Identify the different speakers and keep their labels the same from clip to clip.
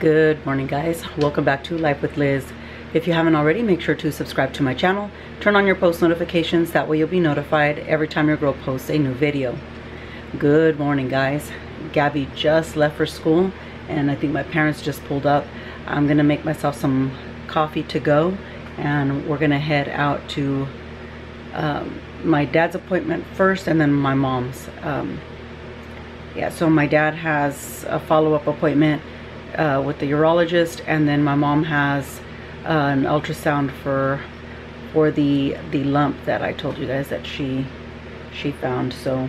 Speaker 1: Good morning, guys. Welcome back to Life with Liz. If you haven't already, make sure to subscribe to my channel. Turn on your post notifications. That way you'll be notified every time your girl posts a new video. Good morning, guys. Gabby just left for school and I think my parents just pulled up. I'm gonna make myself some coffee to go and we're gonna head out to my dad's appointment first and then my mom's. Yeah, so my dad has a follow-up appointment with the urologist, and then my mom has an ultrasound for the lump that I told you guys that she found. So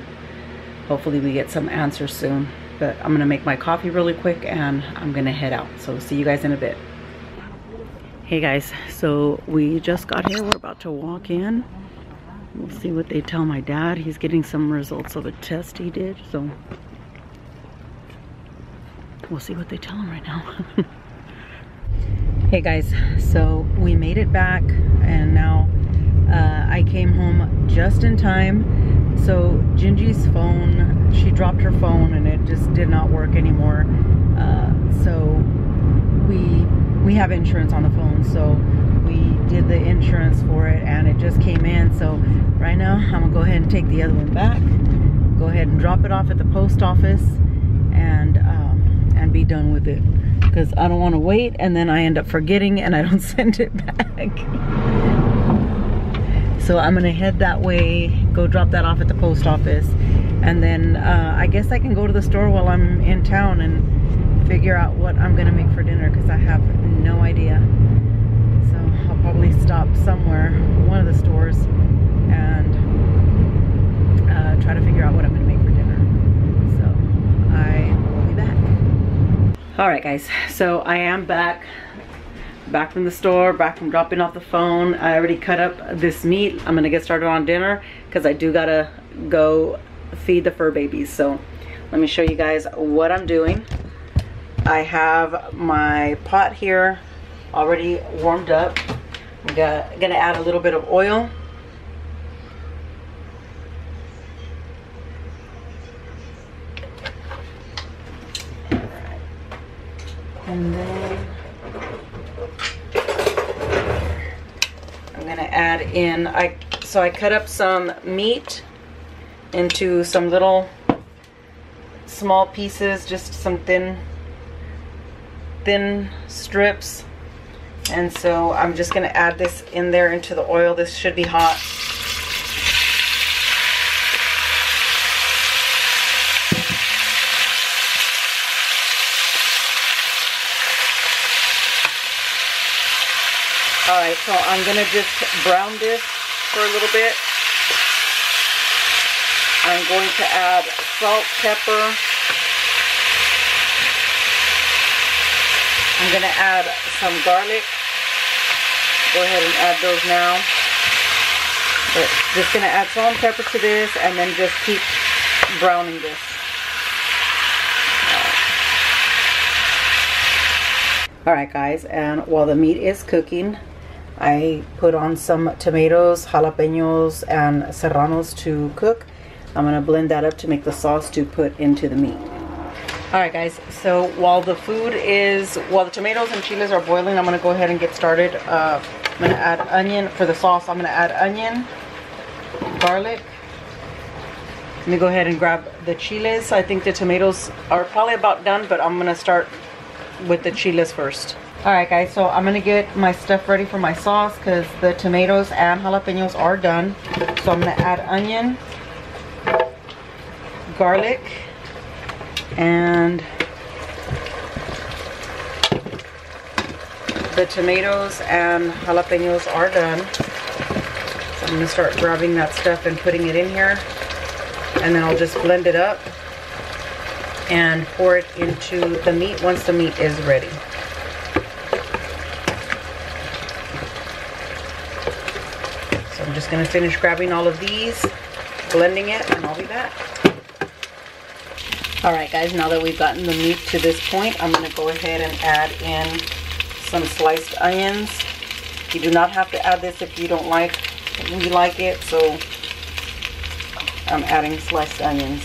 Speaker 1: hopefully we get some answers soon. But I'm gonna make my coffee really quick and I'm gonna head out. So see you guys in a bit. Hey guys, so we just got here. We're about to walk in. We'll see what they tell my dad. He's getting some results of a test he did, so we'll see what they tell him right now. Hey guys, so we made it back and now I came home just in time. So Gingy's phone, she dropped her phone and it just did not work anymore. So we have insurance on the phone, so we did the insurance for it and it just came in. So right now I'm gonna go ahead and take the other one back, go ahead and drop it off at the post office and be done with it, because I don't want to wait and then I end up forgetting and I don't send it back. So I'm gonna head that way, go drop that off at the post office, and then I guess I can go to the store while I'm in town and figure out what I'm gonna make for dinner, because I have no idea. So I'll probably stop somewhere, one of the stores, and try to figure out what I'm gonna make for dinner. So I will be back. All right guys, so I am back from the store, back from dropping off the phone. I already cut up this meat. I'm gonna get started on dinner because I do gotta go feed the fur babies. So let me show you guys what I'm doing. I have my pot here already warmed up. I'm gonna add a little bit of oil. And then I'm gonna add in, so I cut up some meat into some little small pieces, just some thin strips. And so I'm just gonna add this in there into the oil. This should be hot. Alright, so I'm gonna just brown this for a little bit. I'm going to add salt, pepper. I'm gonna add some garlic. Go ahead and add those now. But just gonna add salt and pepper to this and then just keep browning this. Alright guys, and while the meat is cooking, I put on some tomatoes, jalapenos, and serranos to cook. I'm gonna blend that up to make the sauce to put into the meat. Alright guys, so while the tomatoes and chiles are boiling, I'm gonna go ahead and get started. I'm gonna add onion for the sauce. I'm gonna add onion, garlic. Let me go ahead and grab the chiles. I think the tomatoes are probably about done, but I'm gonna start with the chiles first. Alright guys, so I'm gonna get my stuff ready for my sauce because the tomatoes and jalapenos are done. So I'm gonna add onion, garlic, and the tomatoes and jalapenos are done. So I'm gonna start grabbing that stuff and putting it in here, and then I'll just blend it up and pour it into the meat once the meat is ready. So I'm just gonna finish grabbing all of these, blending it, and I'll be back. Alright guys, now that we've gotten the meat to this point, I'm gonna go ahead and add in some sliced onions. You do not have to add this if you don't like it, so I'm adding sliced onions.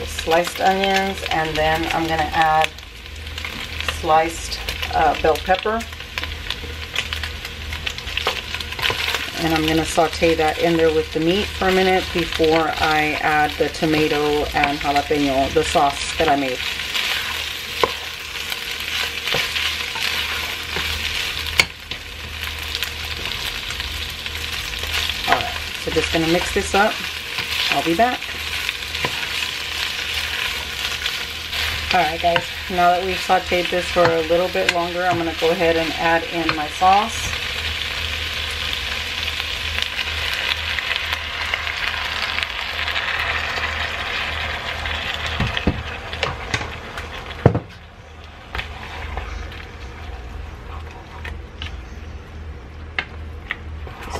Speaker 1: sliced onions, and then I'm going to add sliced bell pepper. And I'm going to saute that in there with the meat for a minute before I add the tomato and jalapeno, the sauce that I made. Alright, so just going to mix this up. I'll be back. Alright guys, now that we've sauteed this for a little bit longer, I'm going to go ahead and add in my sauce.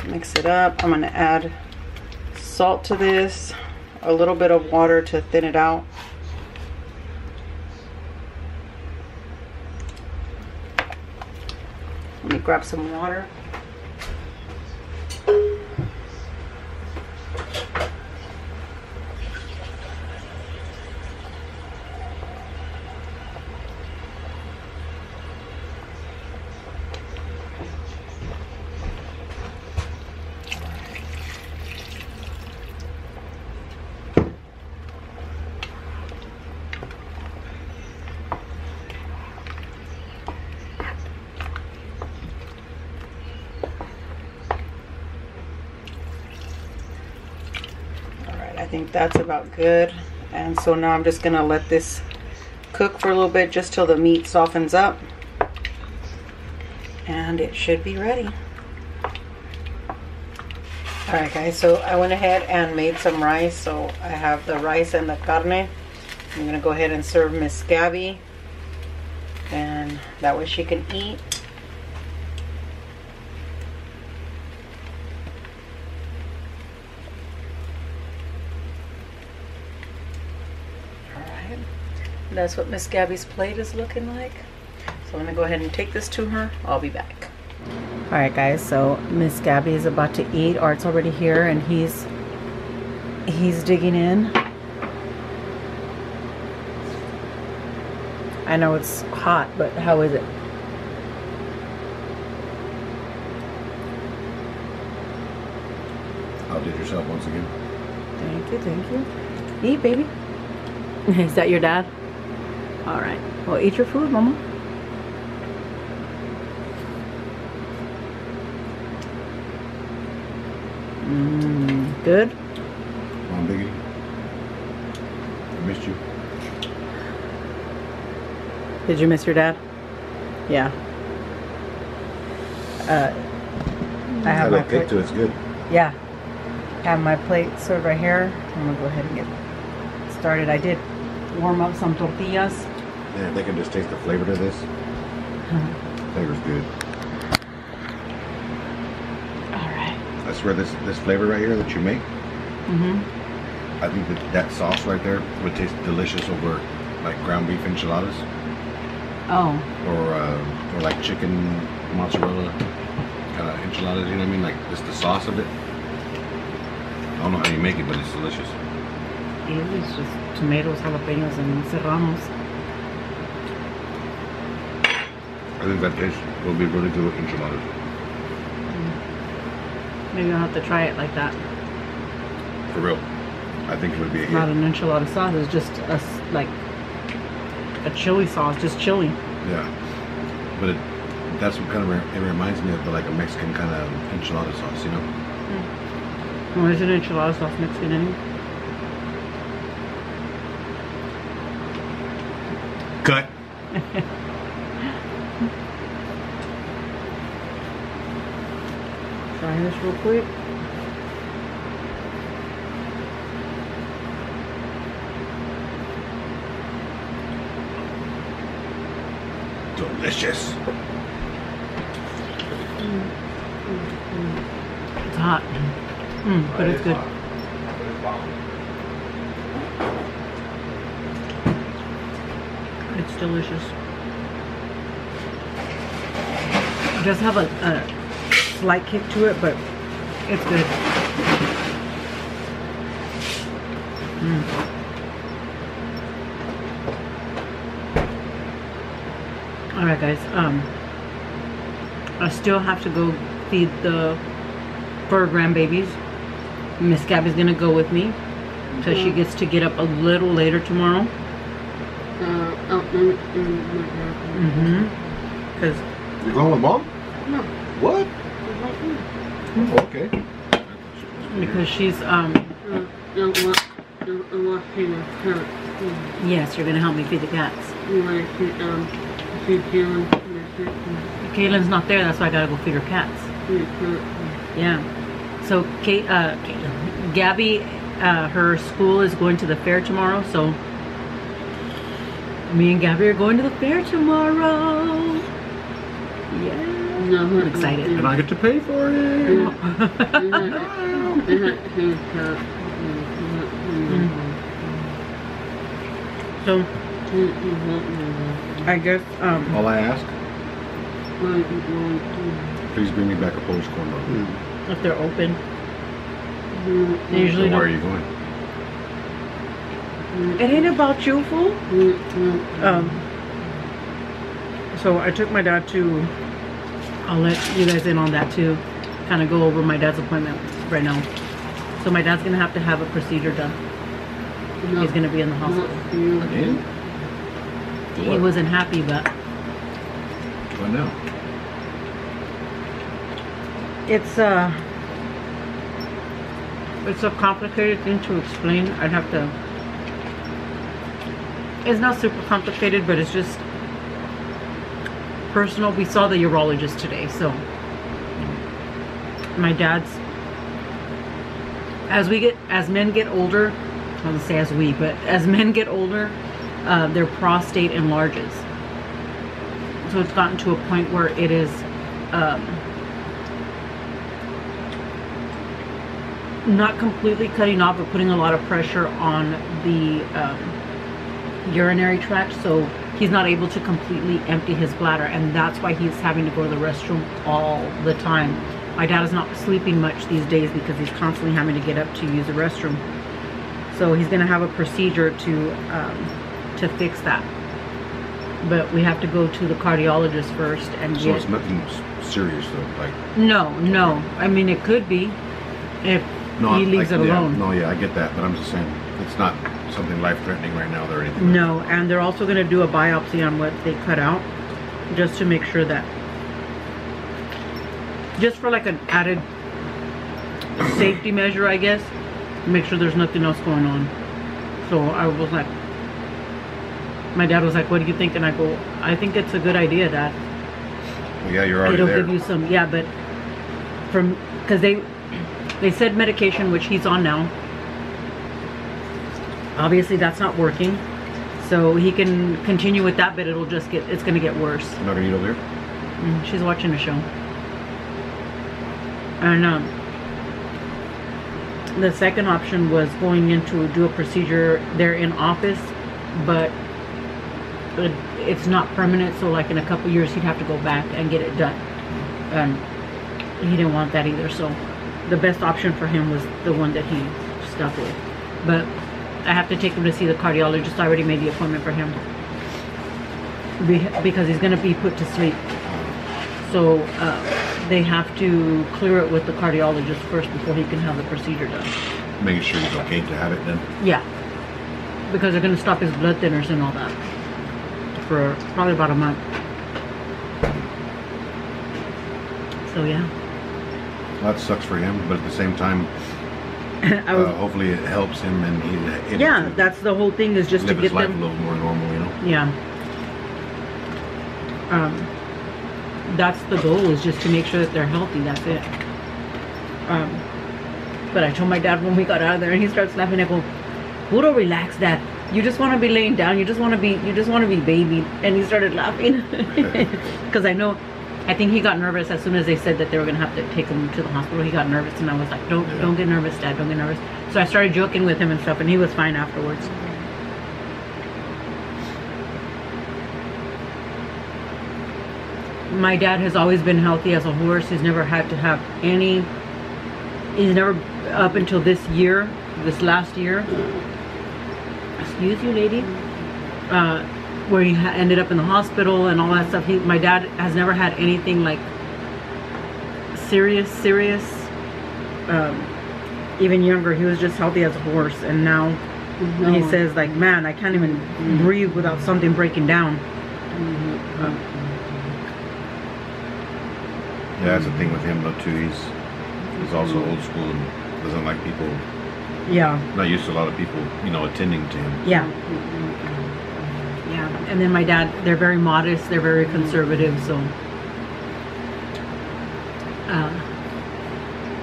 Speaker 1: Mix it up. I'm going to add salt to this, a little bit of water to thin it out. Let me grab some water. I think that's about good. And so now I'm just gonna let this cook for a little bit just till the meat softens up, and it should be ready. Alright guys, so I went ahead and made some rice. So I have the rice and the carne. I'm gonna go ahead and serve Miss Gabby, and that way she can eat. That's what Miss Gabby's plate is looking like. So I'm gonna go ahead and take this to her. I'll be back. Alright guys, so Miss Gabby is about to eat. Art's already here and he's digging in. I know it's hot, but how is it?
Speaker 2: Outdid yourself once again.
Speaker 1: Thank you, thank you. Eat, baby. Is that your dad? All right. Well, eat your food, Mama. Good.
Speaker 2: Come on, Biggie. I missed you.
Speaker 1: Did you miss your dad? Yeah. I have my
Speaker 2: plate to it. It's good.
Speaker 1: Yeah. I have my plate served right here. I'm gonna go ahead and get started. I did warm up some tortillas.
Speaker 2: Yeah, they can just taste the flavor to this. Flavor's good.
Speaker 1: Alright.
Speaker 2: I swear this flavor right here that you make, I think that sauce right there would taste delicious over like ground beef enchiladas.
Speaker 1: Oh.
Speaker 2: Or like chicken mozzarella kind of enchiladas, you know what I mean? Like just the sauce of it. I don't know how you make it, but it's delicious.
Speaker 1: It's just tomatoes, jalapenos, and serranos.
Speaker 2: I think that taste will be really good with enchiladas.
Speaker 1: Maybe I'll have to try it like that.
Speaker 2: For real. I think it would be a hit.
Speaker 1: Not an enchilada sauce, it's just like a chili sauce, just chili.
Speaker 2: Yeah. But that's what kind of, it reminds me of like a Mexican kind of enchilada sauce, you know?
Speaker 1: Well, is it enchilada sauce Mexican anyway?
Speaker 2: Cut.
Speaker 1: Try this real quick.
Speaker 2: Delicious.
Speaker 1: It's hot. But it's good. It's delicious. It does have a slight kick to it, but it's good. Alright guys, I still have to go feed the fur grandbabies. Miss Gabby's gonna go with me because she gets to get up a little later tomorrow. Because
Speaker 2: you're going with Mom?
Speaker 3: No.
Speaker 2: What? Oh, okay.
Speaker 1: Because she's yes, you're gonna help me feed the cats. Caitlin's not there, that's why I gotta go feed her cats. Yeah. So Gabby, her school is going to the fair tomorrow, so me and Gabby are going to the fair tomorrow. Yeah. I'm excited.
Speaker 2: And I get to pay for it.
Speaker 1: So I guess
Speaker 2: all I ask, please bring me back a Polish corn dog.
Speaker 1: if they're open. They usually
Speaker 2: So where are
Speaker 1: don't.
Speaker 2: you going?
Speaker 1: It ain't about you, fool. So I took my dad to, I'll let you guys in on that too, kind of go over my dad's appointment right now. So my dad's gonna have to have a procedure done. He's gonna be in the hospital.
Speaker 2: Again?
Speaker 1: He wasn't happy, but
Speaker 2: What now?
Speaker 1: it's a complicated thing to explain. I'd have to, it's not super complicated, but it's just personal. We saw the urologist today, so my dad's, as men get older, I don't say as we, but as men get older, their prostate enlarges. So it's gotten to a point where it is not completely cutting off, but putting a lot of pressure on the urinary tract, so he's not able to completely empty his bladder, and that's why he's having to go to the restroom all the time. My dad is not sleeping much these days because he's constantly having to get up to use the restroom. So he's going to have a procedure to fix that. But we have to go to the cardiologist first and
Speaker 2: So
Speaker 1: get...
Speaker 2: it's nothing serious though, like...
Speaker 1: No. I mean, it could be if he leaves it alone.
Speaker 2: No, yeah, I get that, but I'm just saying, it's not something life-threatening right now or anything.
Speaker 1: No, and they're also going to do a biopsy on what they cut out, just to make sure that, just for like an added safety measure, I guess, make sure there's nothing else going on. So I was like, my dad was like, what do you think? And I go, I think it's a good idea, Dad.
Speaker 2: Well, yeah, you're already
Speaker 1: It'll
Speaker 2: there.
Speaker 1: give you some, yeah, but from, because they said medication, which he's on now. Obviously that's not working, so he can continue with that, but it'll just get, it's gonna get worse.
Speaker 2: You're not gonna eat over here?
Speaker 1: She's watching a show. And the second option was going in to do a procedure there in office, but it's not permanent, so like in a couple years he'd have to go back and get it done. And he didn't want that either, so the best option for him was the one that he stuck with. But I have to take him to see the cardiologist. I already made the appointment for him because he's going to be put to sleep. So they have to clear it with the cardiologist first before he can have the procedure done.
Speaker 2: Making sure he's okay to have it then?
Speaker 1: Yeah, because they're going to stop his blood thinners and all that for probably about a month. So yeah.
Speaker 2: Well, that sucks for him, but at the same time, hopefully it helps him and he's able
Speaker 1: yeah,
Speaker 2: to
Speaker 1: that's the whole thing, is just to
Speaker 2: live
Speaker 1: get
Speaker 2: his life
Speaker 1: them
Speaker 2: a little more normal, you know?
Speaker 1: Yeah. That's the goal, is just to make sure that they're healthy. That's it. But I told my dad when we got out of there, and he starts laughing. I go, "Puro relax, Dad. You just want to be laying down. You just want to be baby." And he started laughing because I think he got nervous as soon as they said that they were gonna have to take him to the hospital. He got nervous, and I was like, "Don't get nervous, Dad. Don't get nervous." So I started joking with him and stuff, and he was fine afterwards. My dad has always been healthy as a horse. He's never had to have any, he's never, up until this last year, excuse you lady, where he ended up in the hospital and all that stuff. My dad has never had anything like serious. Even younger, he was just healthy as a horse, and now he says like, man, I can't even breathe without something breaking down.
Speaker 2: Yeah, that's the thing with him though too. He's also old school and doesn't like people.
Speaker 1: Yeah.
Speaker 2: Not used to a lot of people, you know, attending to him.
Speaker 1: Yeah. Yeah. And then my dad, they're very modest, they're very conservative, so.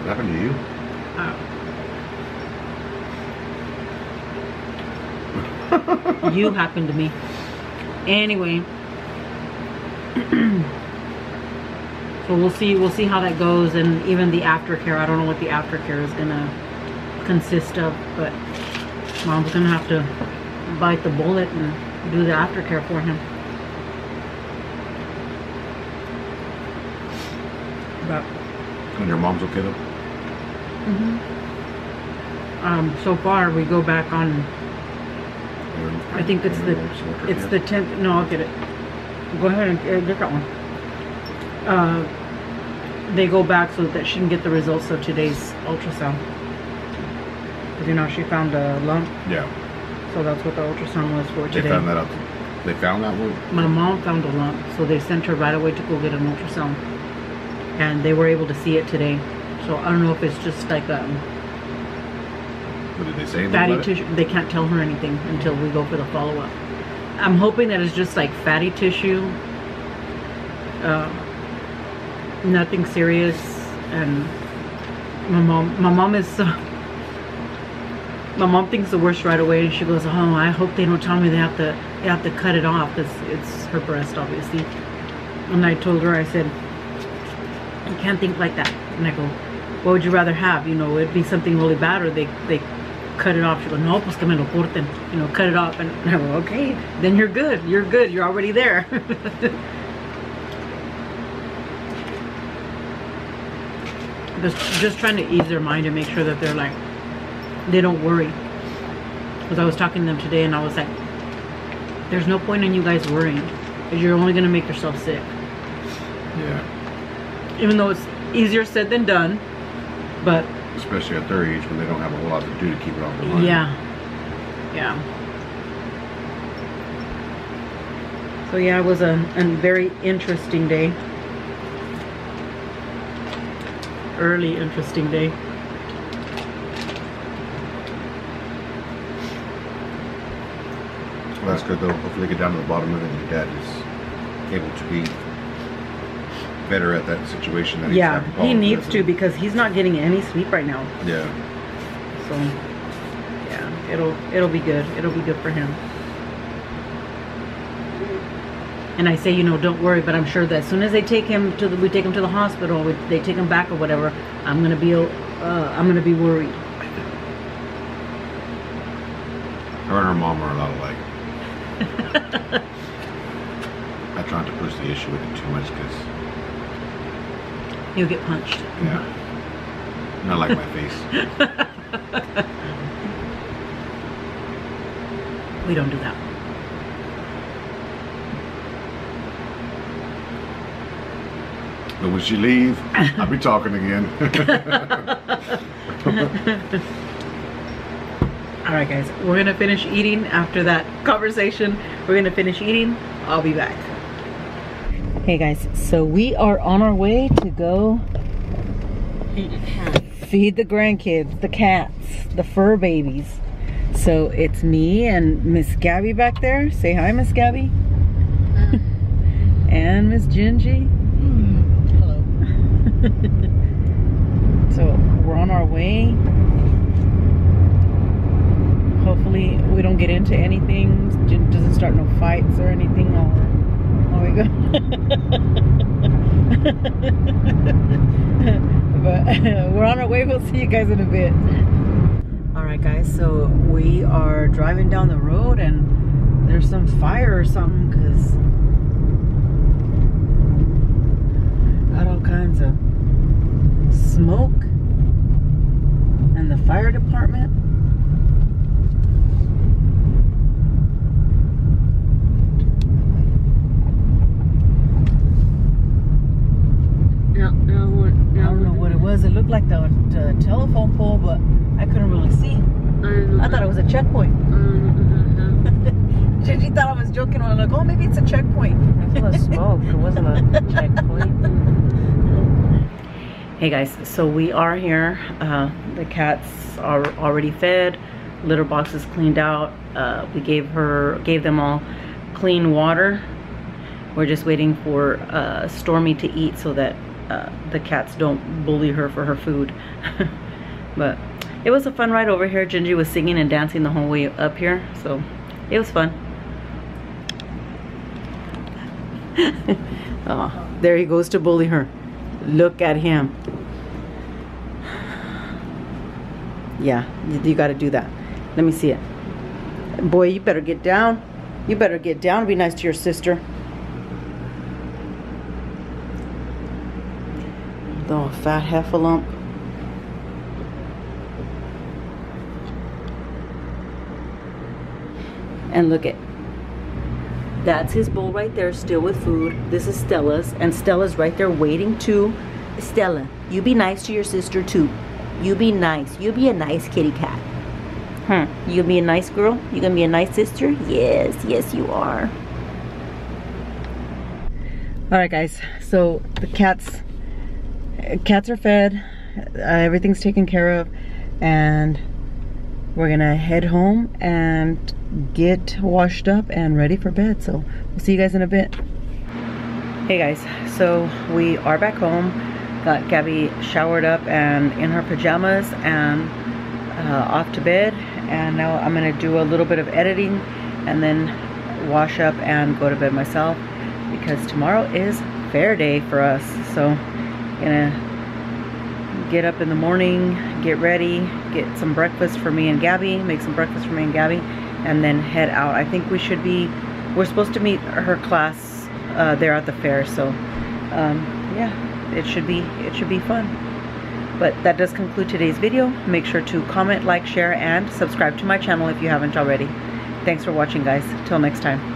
Speaker 2: What happened to you?
Speaker 1: You happened to me. Anyway. So we'll see how that goes, and even the aftercare. I don't know what the aftercare is gonna consist of, but Mom's gonna have to bite the bullet and do the aftercare for him. But
Speaker 2: And your mom's okay though?
Speaker 1: so far we go back on. I think it's the 10th. No, I'll get it. Go ahead and get that one. They go back so that she can get the results of today's ultrasound. Because, you know, she found a lump.
Speaker 2: Yeah.
Speaker 1: So that's what the ultrasound was for today.
Speaker 2: They found that out. They found that one?
Speaker 1: My mom found a lump, so they sent her right away to go get an ultrasound. And they were able to see it today. So I don't know if it's just like
Speaker 2: What did they say?
Speaker 1: fatty tissue. They can't tell her anything until we go for the follow-up. I'm hoping that it's just like fatty tissue. Nothing serious. And my mom is my mom thinks the worst right away, and she goes, oh, I hope they don't tell me they have to cut it off, because it's her breast, obviously. And I told her, I said, you can't think like that. And I go, what would you rather have? You know, it'd be something really bad, or they cut it off. She goes, no, pues que me lo corten. You know, cut it off. And I go, okay, then you're good. You're good. You're already there. Just trying to ease their mind and make sure that they're like, they don't worry. Because I was talking to them today, and I was like, there's no point in you guys worrying, because you're only going to make yourself sick.
Speaker 2: Yeah.
Speaker 1: Even though it's easier said than done, but
Speaker 2: Especially at their age when they don't have a whole lot to do to keep it off their mind.
Speaker 1: yeah. Yeah. So yeah, it was a very interesting day. Early interesting day.
Speaker 2: Well, that's good though. Hopefully get down to the bottom of it, and your dad is able to be better at that situation that he's having
Speaker 1: Yeah, he
Speaker 2: problems
Speaker 1: needs
Speaker 2: with.
Speaker 1: to, because he's not getting any sleep right now.
Speaker 2: Yeah.
Speaker 1: So yeah, it'll be good. It'll be good for him. And I say, you know, don't worry, but I'm sure that as soon as they take him to we take him to the hospital, they take him back or whatever, I'm gonna be worried.
Speaker 2: Her and her mom are a lot alike. I try not to push the issue with it too much because
Speaker 1: You'll get punched.
Speaker 2: yeah, not like my face.
Speaker 1: We don't do that.
Speaker 2: But when she leave, I'll be talking again.
Speaker 1: Alright guys, we're gonna finish eating after that conversation. We're gonna finish eating. I'll be back. Hey guys, so we are on our way to go feed the grandkids, the cats, the fur babies. So it's me and Miss Gabby back there. Say hi, Miss Gabby. And Miss Gingy.
Speaker 3: Hello.
Speaker 1: So we're on our way. Hopefully we don't get into anything. Doesn't start no fights or anything. Oh my god. But we're on our way. We'll see you guys in a bit. Alright guys, so we are driving down the road and there's some fire or something, because got all kinds of smoke, and the fire department. looked like the telephone pole, but I couldn't really see. I thought it was a checkpoint. She thought I was joking. I'm like, oh, maybe it's a checkpoint.
Speaker 3: It was smoke. It wasn't a checkpoint.
Speaker 1: Hey guys, so we are here. The cats are already fed. Litter box is cleaned out. We gave them all clean water. We're just waiting for Stormy to eat so that the cats don't bully her for her food. But it was a fun ride over here. Gingy was singing and dancing the whole way up here, so it was fun. Oh, there he goes to bully her. Look at him. Yeah, you got to do that. Let me see it. Boy, you better get down. You better get down. Be nice to your sister. Oh, fat heffalump. And look at, that's his bowl right there, still with food. This is Stella's, and Stella's right there waiting too. Stella, you be nice to your sister too. You be nice. You be a nice kitty cat. You gonna be a nice girl? You gonna be a nice sister? Yes, yes you are. Alright guys, so the cats are fed. Everything's taken care of, and we're gonna head home and get washed up and ready for bed. So we'll see you guys in a bit. Hey guys, so we are back home. Got Gabby showered up and in her pajamas and off to bed, and now I'm gonna do a little bit of editing and then wash up and go to bed myself, because tomorrow is fair day for us. So gonna get up in the morning, get ready, get some breakfast for me and Gabby, make some breakfast for me and Gabby, and then head out. I think we're supposed to meet her class there at the fair, so yeah, it should be fun. But that does conclude today's video. Make sure to comment, like, share, and subscribe to my channel if you haven't already. Thanks for watching guys. Till next time.